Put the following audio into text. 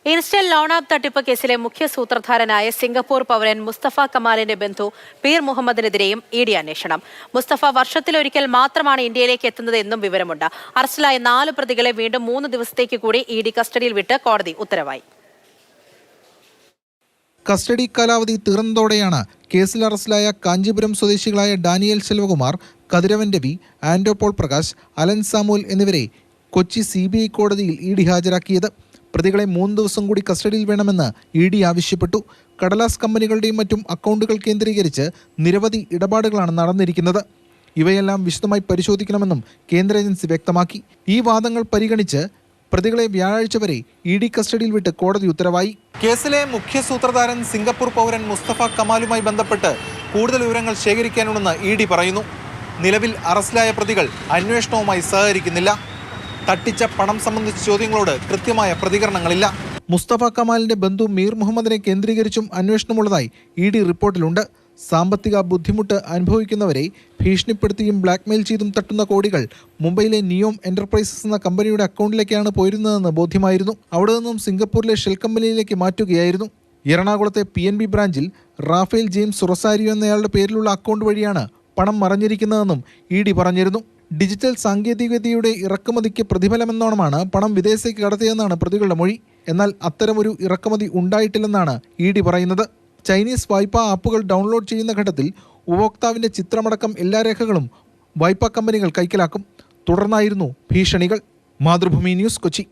ഇൻസ്റ്റൽ loan app തട്ടിപ്പ് കേസിലെ മുഖ്യ സൂത്രധാരനായ സിംഗപ്പൂർ പൗരൻ മുസ്തഫ കമാലിന്റെ ബന്ധു പീർ മുഹമ്മദിനെതിരെയും ഇഡി അന്വേഷണം. മുസ്തഫ വർഷത്തിലൊരിക്കൽ മാത്രമാണ് ഇന്ത്യയിലേക്ക് എത്തുന്നത് എന്നും വിവരമുണ്ട്. അറസ്റ്റിലായ 4 പ്രതികളെ വീണ്ടും 3 ദിവസത്തേക്ക് കൂടി ഇഡി കസ്റ്റഡിയിൽ വിട്ട് കോടതി ഉത്തരവായി. കസ്റ്റഡി കാലാവധി തീർന്നതോടെയാണ് കേസിൽ അറസ്റ്റിലായ കാഞ്ചീപുരം സ്വദേശികളായ ഡാനിയൽ സെൽവകുമാർ, കതിരവൻ രവി, ആൻഡോ പോൾ പ്രകാശ്, അലൻ സാമുൽ എന്നിവരെ കൊച്ചി CBI കോടതിയിൽ ഇഡി ഹാജരാക്കിയത്. പ്രതികളെ 3 ദിവസം കൂടി കസ്റ്റഡിയിൽ വേണമെന്ന് ഇഡി ആവശ്യപ്പെട്ടു. കടലാസ് കമ്പനികളുടെയും മറ്റും അക്കൗണ്ടുകൾ കേന്ദ്രീകരിച്ച് നിരവധി ഇടപാടുകളാണ് നടന്നിരിക്കുന്നത്. ഇവയെല്ലാം വിശദമായി പരിശോധിക്കണമെന്നും കേന്ദ്ര ഏജൻസി വ്യക്തമാക്കി. ഈ വാദങ്ങൾ പരിഗണിച്ച് പ്രതികളെ വ്യാഴാഴ്ച വരെ ഇഡി കസ്റ്റഡിയിൽ വിട്ട് കോടതി ഉത്തരവായി. കേസിലെ മുഖ്യ സൂത്രധാരൻ സിംഗപ്പൂർ പൗരൻ മുസ്തഫ കമാലുമായി ബന്ധപ്പെട്ട് കൂടുതൽ വിവരങ്ങൾ ശേഖരിക്കാനുണ്ടെന്ന് ഇഡി പറയുന്നു. നിലവിൽ അറസ്റ്റിലായ പ്രതികൾ അന്വേഷണവുമായി സഹകരിക്കുന്നില്ല. തട്ടിച്ച പണം സംബന്ധിച്ച ചോദ്യങ്ങളോട് കൃത്യമായ പ്രതികരണങ്ങളില്ല. മുസ്തഫ കമാലിന്റെ ബന്ധു മീർ മുഹമ്മദിനെ കേന്ദ്രീകരിച്ചും അന്വേഷണമുള്ളതായി ഇഡി റിപ്പോർട്ടിലുണ്ട്. സാമ്പത്തിക ബുദ്ധിമുട്ട് അനുഭവിക്കുന്നവരെ ഭീഷണിപ്പെടുത്തിയും ബ്ലാക്ക്മെയിൽ ചെയ്തും തട്ടുന്ന കോടികൾ മുംബൈയിലെ നിയോം എന്റർപ്രൈസസ് എന്ന കമ്പനിയുടെ അക്കൗണ്ടിലേക്കാണ് പോയിരുന്നതെന്ന് ബോധ്യമായിരുന്നു. അവിടെ നിന്നും സിംഗപ്പൂരിലെ ഷെൽ കമ്പനിയിലേക്ക് മാറ്റുകയായിരുന്നു. എറണാകുളത്തെ PNB ബ്രാഞ്ചിൽ റാഫേൽ ജെയിംസ് റൊസാരിയോ എന്നയാളുടെ പേരിലുള്ള അക്കൗണ്ട് വഴിയാണ് പണം മറഞ്ഞിരിക്കുന്നതെന്നും ഇഡി പറഞ്ഞിരുന്നു. ഡിജിറ്റൽ സാങ്കേതികവിദ്യയുടെ ഇറക്കുമതിക്ക് പ്രതിഫലമെന്നോണമാണ് പണം വിദേശത്തേക്ക് കടത്തിയതെന്നാണ് പ്രതികളുടെ മൊഴി. എന്നാൽ അത്തരമൊരു ഇറക്കുമതി ഉണ്ടായിട്ടില്ലെന്നാണ് ഇഡി പറയുന്നത്. ചൈനീസ് വായ്പാ ആപ്പുകൾ ഡൗൺലോഡ് ചെയ്യുന്ന ഘട്ടത്തിൽ ഉപഭോക്താവിന്റെ ചിത്രമടക്കം എല്ലാ രേഖകളും വായ്പാ കമ്പനികൾ കൈക്കലാക്കും. തുടർന്നായിരുന്നു ഭീഷണികൾ. മാതൃഭൂമി ന്യൂസ്, കൊച്ചി.